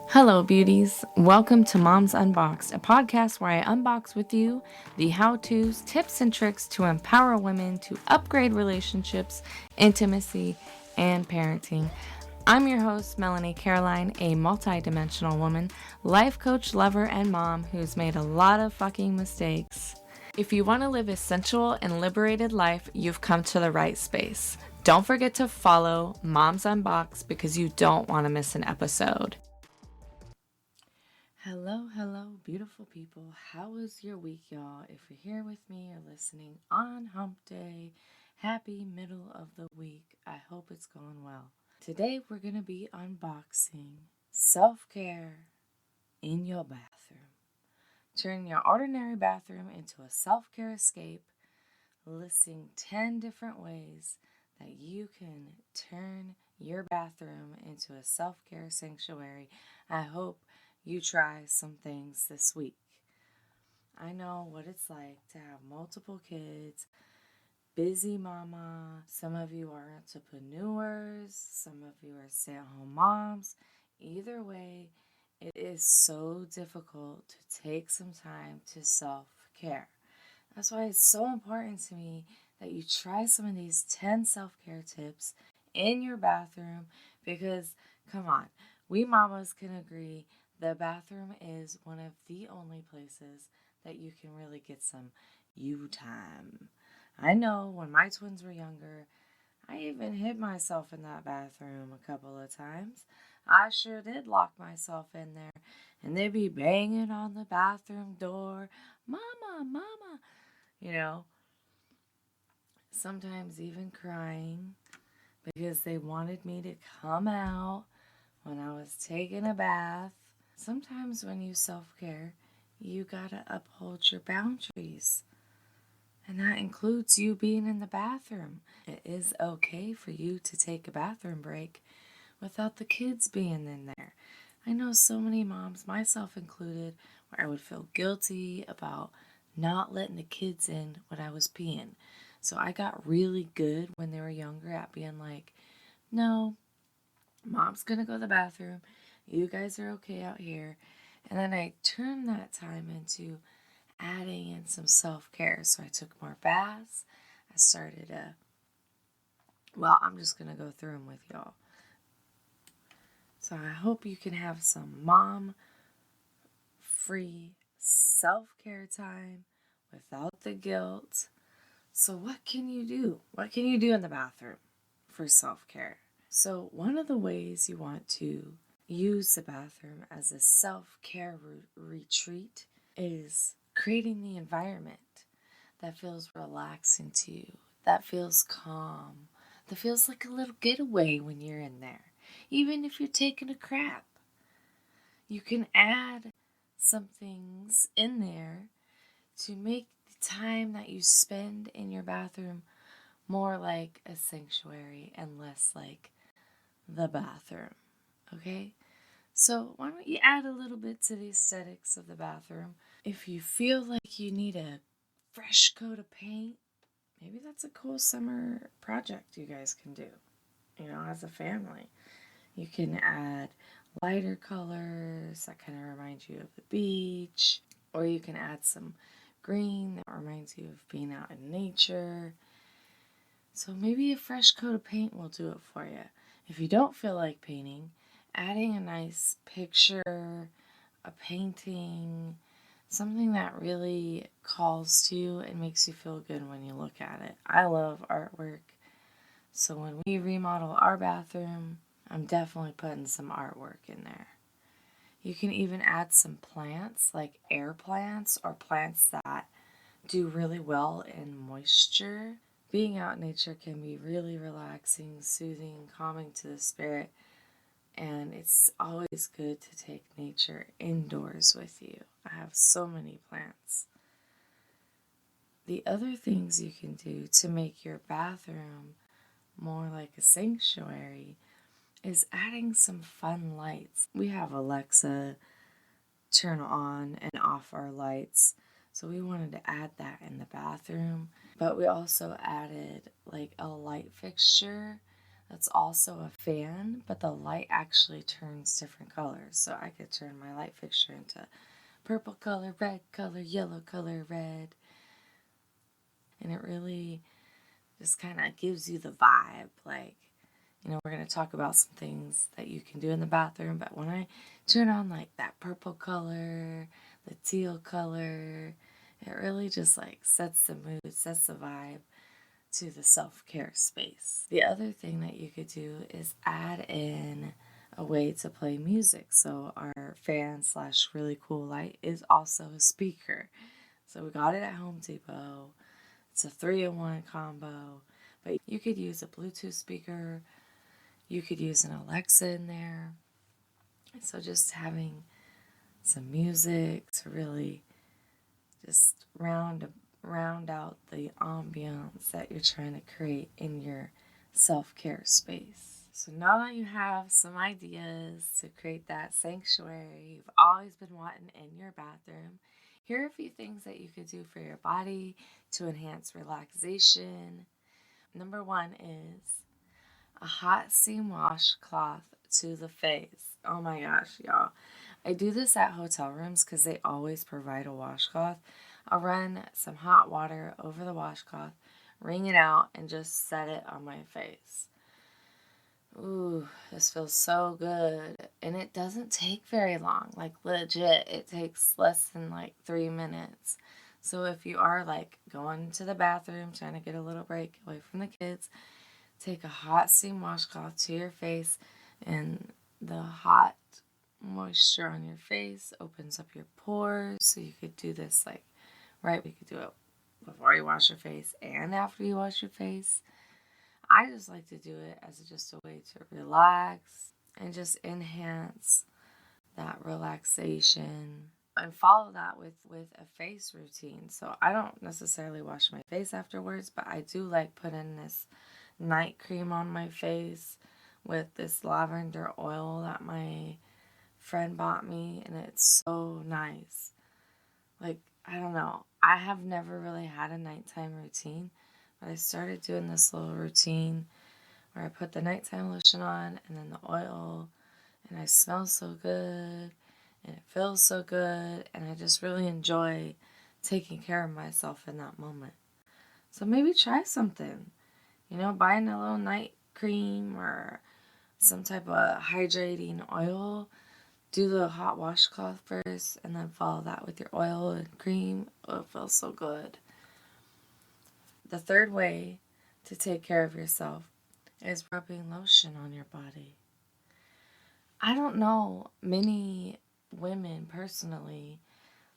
Hello, beauties. Welcome to Mom's Unboxed, a podcast where I unbox with you the how-tos, tips, and tricks to empower women to upgrade relationships, intimacy, and parenting. I'm your host, Melanie Caroline, a multi-dimensional woman, life coach, lover, and mom who's made a lot of fucking mistakes. If you want to live a sensual and liberated life, you've come to the right space. Don't forget to follow Mom's Unboxed because you don't want to miss an episode. Hello, beautiful people. How was your week, y'all? If you're here with me or listening on Hump Day, happy middle of the week. I hope it's going well. Today, we're going to be unboxing self-care in your bathroom. Turn your ordinary bathroom into a self-care escape, listing 10 different ways that you can turn your bathroom into a self-care sanctuary. I hope you try some things this week. I know what it's like to have multiple kids, busy mama. Some of you are entrepreneurs, some of you are stay-at-home moms. Either way, it is so difficult to take some time to self-care. That's why it's so important to me that you try some of these 10 self-care tips in your bathroom because, come on, we mamas can agree the bathroom is one of the only places that you can really get some you time. I know when my twins were younger, I even hid myself in that bathroom a couple of times. I sure did lock myself in there, and they'd be banging on the bathroom door, "Mama, Mama," you know, sometimes even crying because they wanted me to come out when I was taking a bath. Sometimes when you self-care, you gotta uphold your boundaries. And that includes you being in the bathroom. It is okay for you to take a bathroom break without the kids being in there. I know so many moms, myself included, where I would feel guilty about not letting the kids in when I was peeing. So I got really good when they were younger at being like, no, Mom's gonna go to the bathroom. You guys are okay out here. And then I turned that time into adding in some self-care. So I took more baths. I started I'm just gonna go through them with y'all. So I hope you can have some mom-free self-care time without the guilt. So what can you do? What can you do in the bathroom for self-care? So one of the ways you want to use the bathroom as a self-care retreat is creating the environment that feels relaxing to you, that feels calm, that feels like a little getaway when you're in there. Even if you're taking a crap, you can add some things in there to make the time that you spend in your bathroom more like a sanctuary and less like the bathroom. Okay? So why don't you add a little bit to the aesthetics of the bathroom? If you feel like you need a fresh coat of paint, maybe that's a cool summer project you guys can do, as a family. You can add lighter colors that kind of remind you of the beach, or you can add some green that reminds you of being out in nature. So maybe a fresh coat of paint will do it for you. If you don't feel like painting, adding a nice picture, a painting, something that really calls to you and makes you feel good when you look at it. I love artwork. So when we remodel our bathroom, I'm definitely putting some artwork in there. You can even add some plants, like air plants or plants that do really well in moisture. Being out in nature can be really relaxing, soothing, calming to the spirit, and it's always good to take nature indoors with you. I have so many plants. The other things you can do to make your bathroom more like a sanctuary is adding some fun lights. We have Alexa turn on and off our lights, so we wanted to add that in the bathroom. But we also added like a light fixture that's also a fan, but the light actually turns different colors. So I could turn my light fixture into purple color, red color, yellow color, red. And it really just kind of gives you the vibe. Like, we're going to talk about some things that you can do in the bathroom, but when I turn on like that purple color, the teal color, it really just like sets the mood, sets the vibe to the self-care space. The other thing that you could do is add in a way to play music. So our fan slash really cool light is also a speaker. So we got it at Home Depot. It's a 3-in-1 combo, but you could use a Bluetooth speaker. You could use an Alexa in there. So just having some music to really just round out the ambiance that you're trying to create in your self-care space. So now that you have some ideas to create that sanctuary you've always been wanting in your bathroom, here are a few things that you could do for your body to enhance relaxation. Number 1 is a hot steam washcloth to the face. Oh my gosh, y'all. I do this at hotel rooms because they always provide a washcloth. I'll run some hot water over the washcloth, wring it out, and just set it on my face. Ooh, this feels so good. And it doesn't take very long. Like, legit, it takes less than like 3 minutes. So if you are like going to the bathroom, trying to get a little break away from the kids, take a hot steam washcloth to your face, and the hot moisture on your face opens up your pores. So you could do this like, right, we could do it before you wash your face and after you wash your face. I just like to do it as just a way to relax and just enhance that relaxation, and follow that with a face routine. So I don't necessarily wash my face afterwards, but I do like putting this night cream on my face with this lavender oil that my friend bought me, and it's so nice. Like, I don't know, I have never really had a nighttime routine, but I started doing this little routine where I put the nighttime lotion on and then the oil, and I smell so good and it feels so good, and I just really enjoy taking care of myself in that moment. So maybe try something. Buying a little night cream or some type of hydrating oil. Do the hot washcloth first and then follow that with your oil and cream. Oh, it feels so good. The third way to take care of yourself is rubbing lotion on your body. I don't know many women personally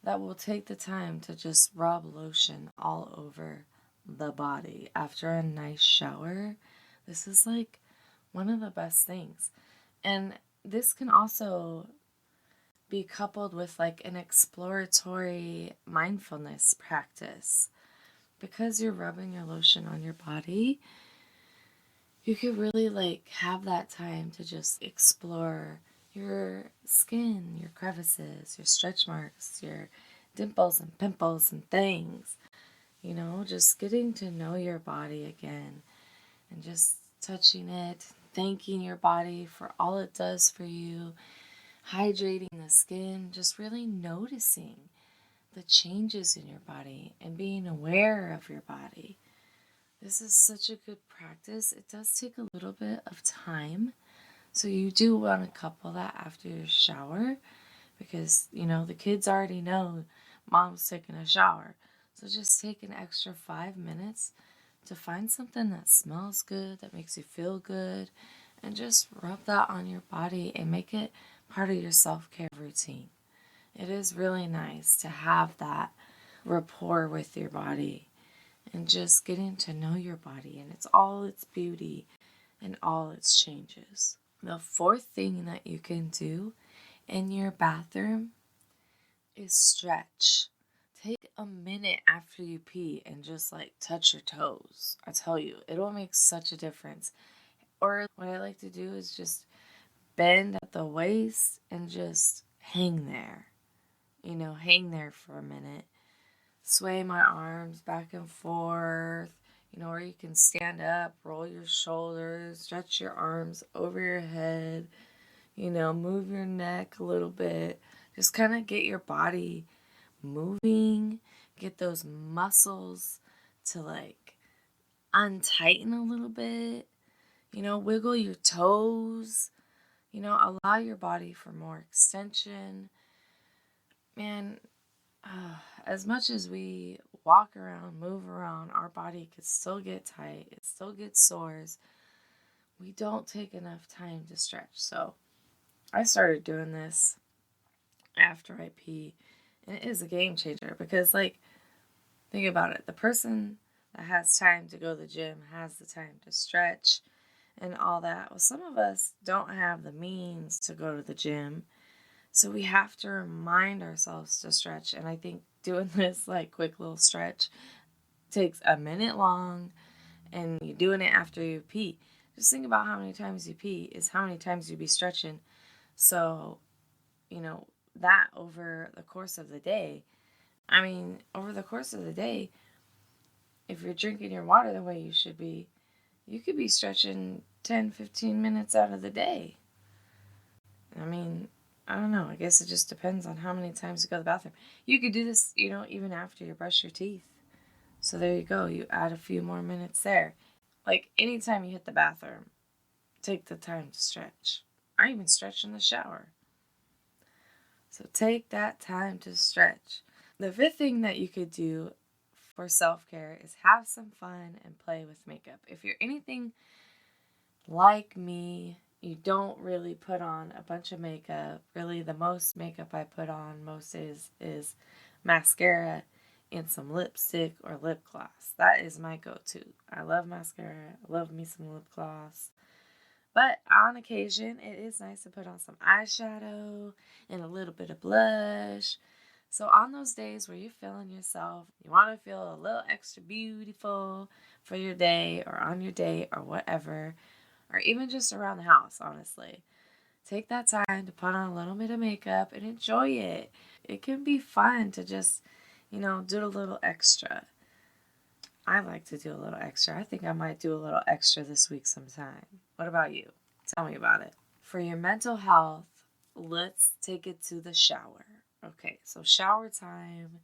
that will take the time to just rub lotion all over the body after a nice shower. This is like one of the best things. And this can also be coupled with like an exploratory mindfulness practice. Because you're rubbing your lotion on your body, you could really like have that time to just explore your skin, your crevices, your stretch marks, your dimples and pimples and things. Just getting to know your body again and just touching it, thanking your body for all it does for you, hydrating the skin, just really noticing the changes in your body and being aware of your body. This is such a good practice. It does take a little bit of time. So you do want to couple that after your shower because, the kids already know mom's taking a shower. So just take an extra 5 minutes to find something that smells good, that makes you feel good, and just rub that on your body and make it part of your self-care routine. It is really nice to have that rapport with your body and just getting to know your body and it's all its beauty and all its changes. The fourth thing that you can do in your bathroom is stretch. Take a minute after you pee and just like touch your toes. I tell you, it'll make such a difference. Or what I like to do is just bend at the waist and just hang there. Hang there for a minute. Sway my arms back and forth. or you can stand up, roll your shoulders, stretch your arms over your head, move your neck a little bit. Just kind of get your body moving, get those muscles to like untighten a little bit, wiggle your toes, allow your body for more extension. Man, as much as we walk around, move around, our body could still get tight, it still gets sores. We don't take enough time to stretch. So I started doing this after I pee, and it is a game changer because, like, think about it. The person that has time to go to the gym has the time to stretch and all that. Well, some of us don't have the means to go to the gym, so we have to remind ourselves to stretch. And I think doing this like quick little stretch takes a minute long, and you're doing it after you pee. Just think about how many times you pee is how many times you be stretching. So, that over the course of the day, over the course of the day, if you're drinking your water the way you should be, you could be stretching 10, 15 minutes out of the day. I don't know. I guess it just depends on how many times you go to the bathroom. You could do this, even after you brush your teeth. So there you go. You add a few more minutes there. Like anytime you hit the bathroom, take the time to stretch. I even stretch in the shower. So take that time to stretch. The fifth thing that you could do for self-care is have some fun and play with makeup. If you're anything like me, you don't really put on a bunch of makeup. Really, the most makeup I put on most days is mascara and some lipstick or lip gloss. That is my go-to. I love mascara. I love me some lip gloss. But on occasion, it is nice to put on some eyeshadow and a little bit of blush. So on those days where you're feeling yourself, you want to feel a little extra beautiful for your day or on your date or whatever, or even just around the house, honestly. Take that time to put on a little bit of makeup and enjoy it. It can be fun to just, do a little extra. I like to do a little extra. I think I might do a little extra this week sometime. What about you? Tell me about it. For your mental health, let's take it to the shower. Okay, so shower time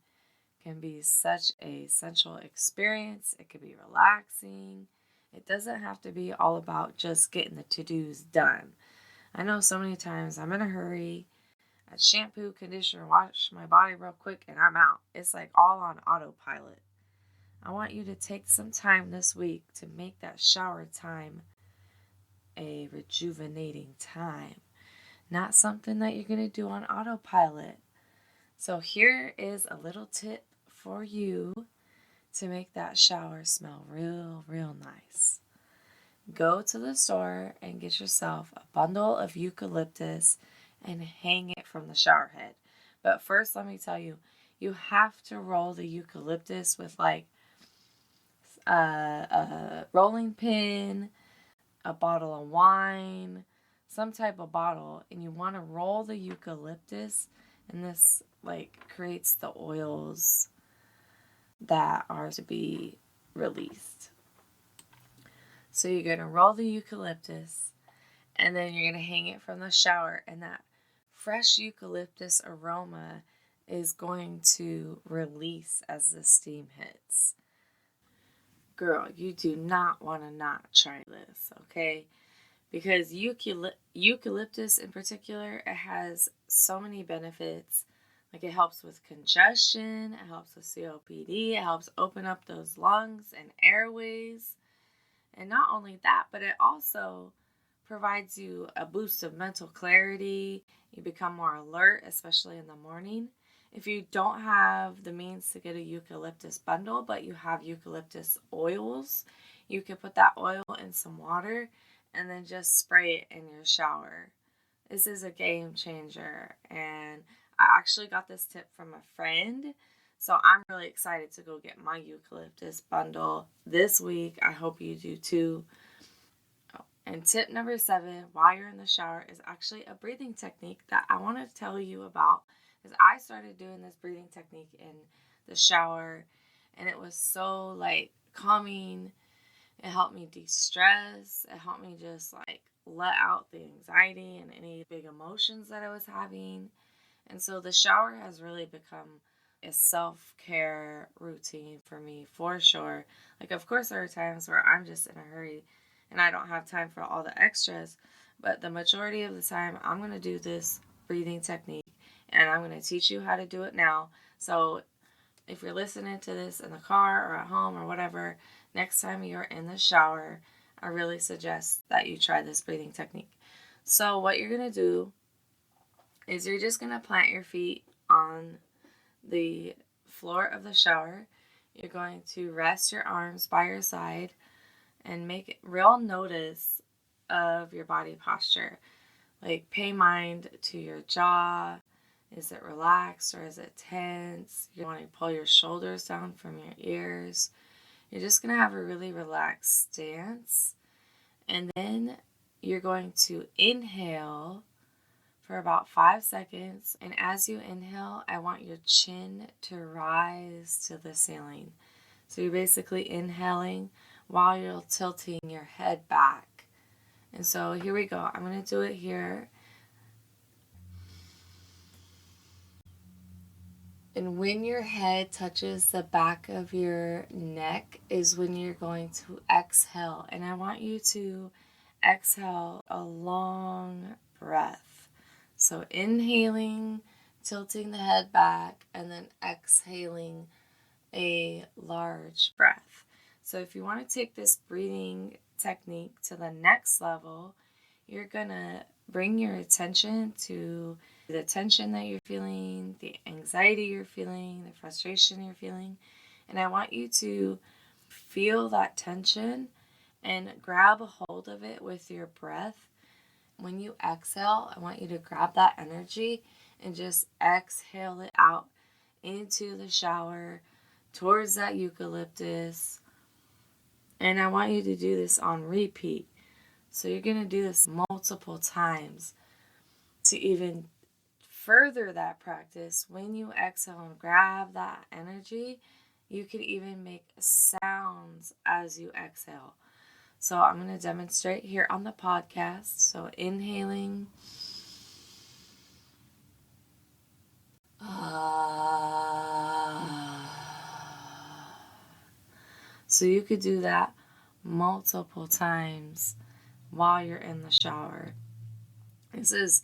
can be such a essential experience. It can be relaxing. It doesn't have to be all about just getting the to-dos done. I know so many times I'm in a hurry. I shampoo, conditioner, wash my body real quick, and I'm out. It's like all on autopilot. I want you to take some time this week to make that shower time a rejuvenating time, not something that you're going to do on autopilot. So here is a little tip for you to make that shower smell real, real nice. Go to the store and get yourself a bundle of eucalyptus and hang it from the shower head. But first, let me tell you, you have to roll the eucalyptus with like a rolling pin, a bottle of wine, some type of bottle, and you want to roll the eucalyptus, and this like creates the oils that are to be released. So you're going to roll the eucalyptus, and then you're going to hang it from the shower, and that fresh eucalyptus aroma is going to release as the steam hits. Girl, you do not want to not try this, okay? Because eucalyptus in particular, it has so many benefits. Like it helps with congestion, it helps with COPD, it helps open up those lungs and airways. And not only that, but it also provides you a boost of mental clarity. You become more alert, especially in the morning. If you don't have the means to get a eucalyptus bundle, but you have eucalyptus oils, you can put that oil in some water and then just spray it in your shower. This is a game changer, and I actually got this tip from a friend, so I'm really excited to go get my eucalyptus bundle this week. I hope you do too. And tip number 7, while you're in the shower, is actually a breathing technique that I want to tell you about. Because I started doing this breathing technique in the shower, and it was so like calming. It helped me de-stress. It helped me just like let out the anxiety and any big emotions that I was having. And so the shower has really become a self-care routine for me, for sure. Like, of course, there are times where I'm just in a hurry and I don't have time for all the extras, but the majority of the time, I'm going to do this breathing technique and I'm going to teach you how to do it now. So if you're listening to this in the car or at home or whatever, next time you're in the shower, I really suggest that you try this breathing technique. So what you're going to do is you're just going to plant your feet on the floor of the shower. You're going to rest your arms by your side and make real notice of your body posture. Like, pay mind to your jaw. Is it relaxed or is it tense? You want to pull your shoulders down from your ears. You're just going to have a really relaxed stance. And then you're going to inhale for about 5 seconds. And as you inhale, I want your chin to rise to the ceiling. So you're basically inhaling while you're tilting your head back. And so here we go. I'm going to do it here. And when your head touches the back of your neck is when you're going to exhale. And I want you to exhale a long breath. So inhaling, tilting the head back, and then exhaling a large breath. So if you want to take this breathing technique to the next level, you're going to bring your attention to the tension that you're feeling, the anxiety you're feeling, the frustration you're feeling. And I want you to feel that tension and grab a hold of it with your breath. When you exhale, I want you to grab that energy and just exhale it out into the shower, towards that eucalyptus. And I want you to do this on repeat. So you're going to do this multiple times. To even further that practice, when you exhale and grab that energy, you can even make sounds as you exhale. So I'm going to demonstrate here on the podcast. So inhaling. So you could do that multiple times while you're in the shower. This is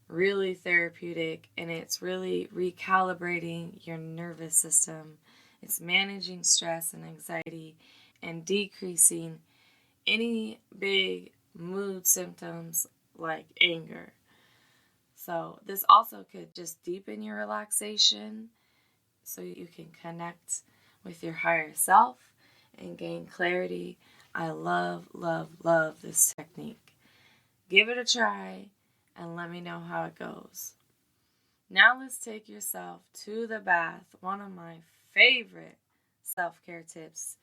really therapeutic and it's really recalibrating your nervous system. It's managing stress and anxiety and decreasing any big mood symptoms like anger. So this also could just deepen your relaxation so you can connect with your higher self and gain clarity. I love, love, love this technique. Give it a try and let me know how it goes. Now let's take yourself to the bath. One of my favorite self-care tips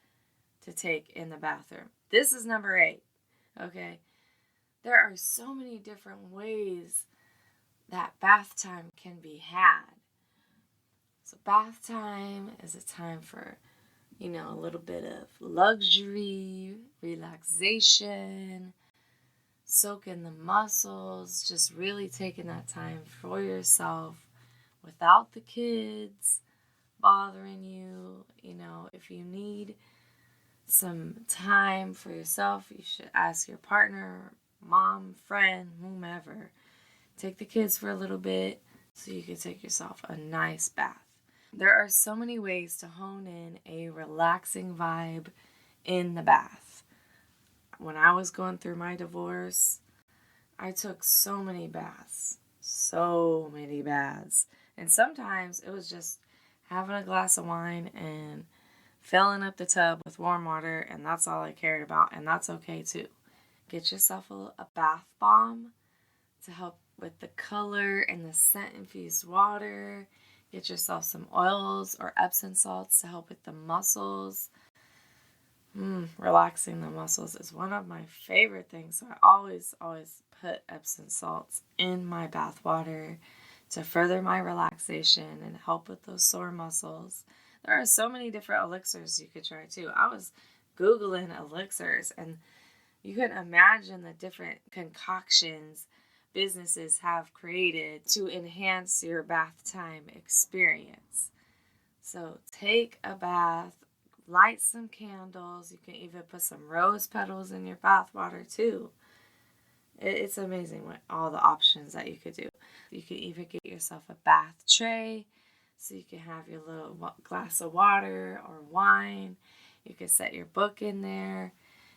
to take in the bathroom. This is number 8, okay? There are so many different ways that bath time can be had. So bath time is a time for, a little bit of luxury, relaxation, soaking the muscles, just really taking that time for yourself without the kids bothering you. If you need some time for yourself, you should ask your partner, mom, friend, whomever. Take the kids for a little bit so you can take yourself a nice bath. There are so many ways to hone in a relaxing vibe in the bath. When I was going through my divorce, I took so many baths. And sometimes it was just having a glass of wine and filling up the tub with warm water, and that's all I cared about, and that's okay too. Get yourself a bath bomb to help with the color and the scent-infused water. Get yourself some oils or Epsom salts to help with the muscles. Relaxing the muscles is one of my favorite things. So I always put Epsom salts in my bath water to further my relaxation and help with those sore muscles. There are so many different elixirs you could try too. I was Googling elixirs, and you can imagine the different concoctions businesses have created to enhance your bath time experience. So take a bath, light some candles. You can even put some rose petals in your bath water too. It's amazing what all the options that you could do. You could even get yourself a bath tray so you can have your little glass of water or wine. You could set your book in there.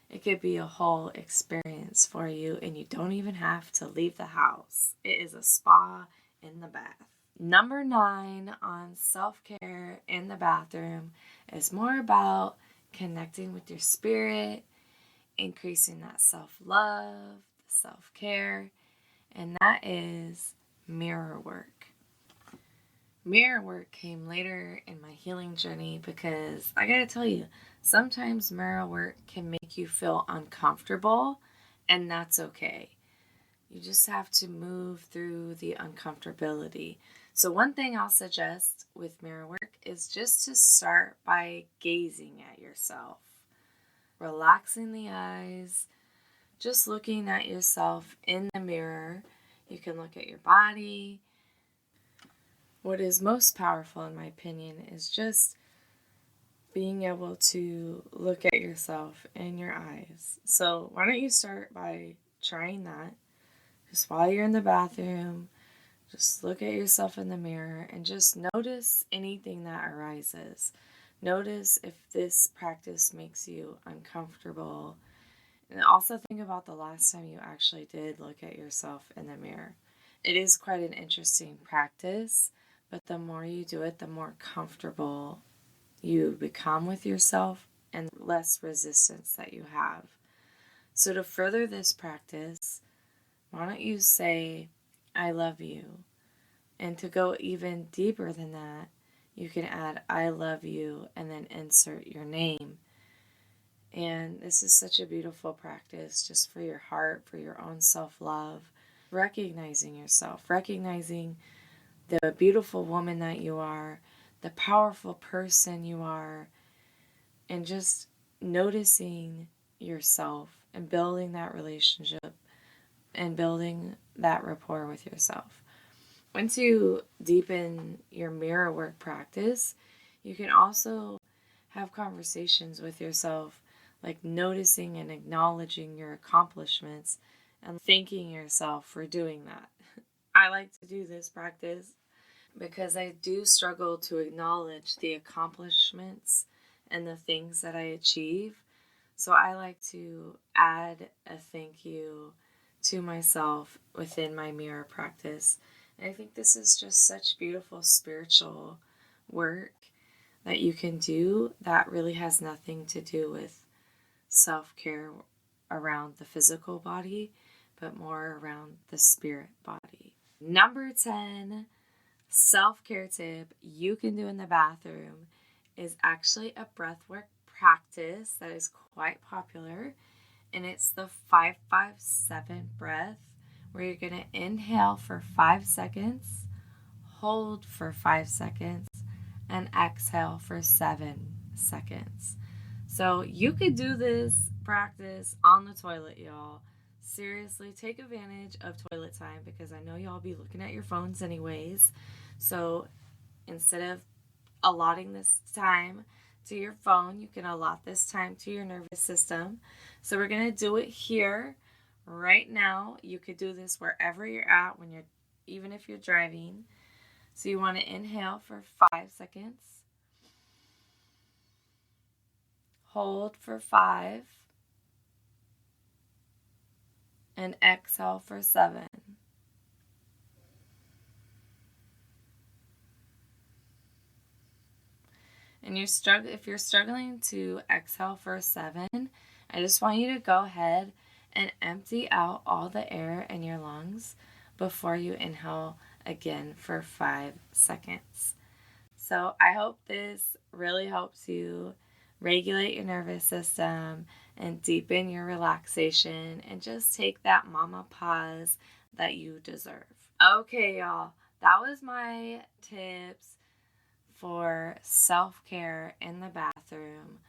It could be a whole experience for you, and you don't even have to leave the house. It is a spa in the bath. Number 9 on self-care in the bathroom is more about connecting with your spirit, increasing that self-love, self-care, and that is mirror work. Mirror work came later in my healing journey because I gotta tell you, sometimes mirror work can make you feel uncomfortable, and that's okay. You just have to move through the uncomfortability. So one thing I'll suggest with mirror work is just to start by gazing at yourself, relaxing the eyes, just looking at yourself in the mirror. You can look at your body. What is most powerful, in my opinion, is just being able to look at yourself in your eyes. So why don't you start by trying that? Just while you're in the bathroom, just look at yourself in the mirror and just notice anything that arises. Notice if this practice makes you uncomfortable. And also think about the last time you actually did look at yourself in the mirror. It is quite an interesting practice, but the more you do it, the more comfortable you become with yourself and less resistance that you have. So to further this practice, why don't you say, I love you? And to go even deeper than that, you can add, I love you, and then insert your name. And this is such a beautiful practice just for your heart, for your own self-love, recognizing yourself, recognizing the beautiful woman that you are, the powerful person you are, and just noticing yourself and building that relationship and building that rapport with yourself. Once you deepen your mirror work practice, you can also have conversations with yourself, like noticing and acknowledging your accomplishments and thanking yourself for doing that. I like to do this practice because I do struggle to acknowledge the accomplishments and the things that I achieve. So I like to add a thank you to myself within my mirror practice. And I think this is just such beautiful spiritual work that you can do that really has nothing to do with self-care around the physical body, but more around the spirit body. Number 10 self-care tip you can do in the bathroom is actually a breathwork practice that is quite popular, and it's the 5-5-7 breath, where you're going to inhale for 5 seconds, hold for 5 seconds, and exhale for 7 seconds. So you could do this practice on the toilet, y'all. Seriously, take advantage of toilet time because I know y'all be looking at your phones anyways. So instead of allotting this time to your phone, you can allot this time to your nervous system. So we're going to do it here right now. You could do this wherever you're at, even if you're driving. So you want to inhale for 5 seconds, hold for 5, and exhale for 7. And if you're struggling to exhale for 7, I just want you to go ahead and empty out all the air in your lungs before you inhale again for 5 seconds. So I hope this really helps you regulate your nervous system and deepen your relaxation and just take that mama pause that you deserve. Okay, y'all, that was my tips for self-care in the bathroom.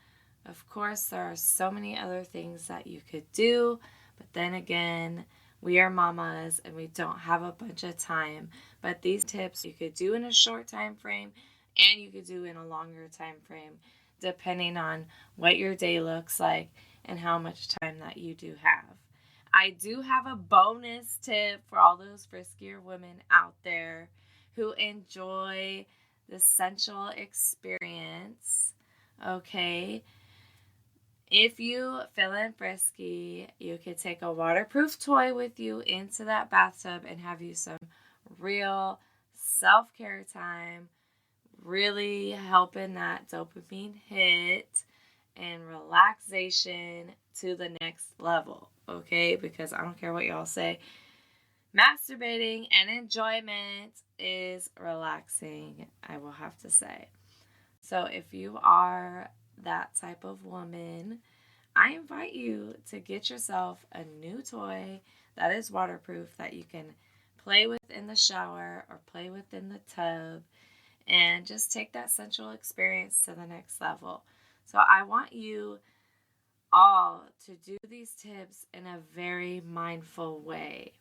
Of course, there are so many other things that you could do, but then again, we are mamas and we don't have a bunch of time. But these tips you could do in a short time frame and you could do in a longer time frame, depending on what your day looks like and how much time that you do have. I do have a bonus tip for all those friskier women out there who enjoy the sensual experience. Okay. If you feeling frisky, you could take a waterproof toy with you into that bathtub and have you some real self-care time, really helping that dopamine hit and relaxation to the next level, okay? Because I don't care what y'all say, masturbating and enjoyment is relaxing, I will have to say. So if you are that type of woman, I invite you to get yourself a new toy that is waterproof that you can play with in the shower or play with in the tub and just take that sensual experience to the next level. So I want you all to do these tips in a very mindful way.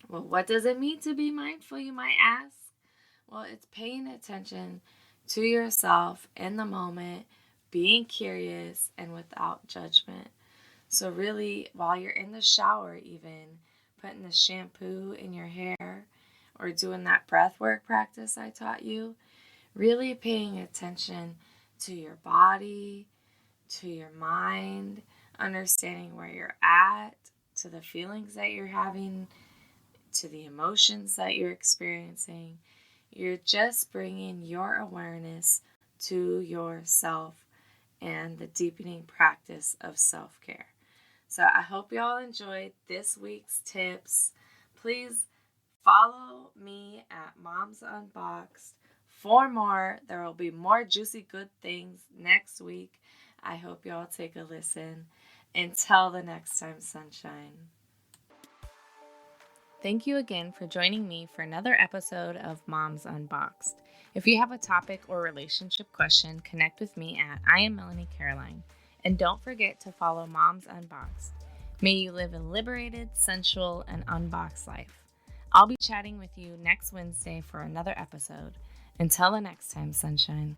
Well, what does it mean to be mindful, you might ask? Well, it's paying attention to yourself in the moment, being curious and without judgment. So really, while you're in the shower even, putting the shampoo in your hair or doing that breathwork practice I taught you, really paying attention to your body, to your mind, understanding where you're at, to the feelings that you're having, to the emotions that you're experiencing. You're just bringing your awareness to yourself and the deepening practice of self-care. So I hope y'all enjoyed this week's tips. Please follow me at Moms Unboxed for more. There will be more juicy good things next week. I hope y'all take a listen. Until the next time, sunshine. Thank you again for joining me for another episode of Moms Unboxed. If you have a topic or relationship question, connect with me at I am Melanie Caroline. And don't forget to follow Moms Unboxed. May you live a liberated, sensual, and unboxed life. I'll be chatting with you next Wednesday for another episode. Until the next time, sunshine.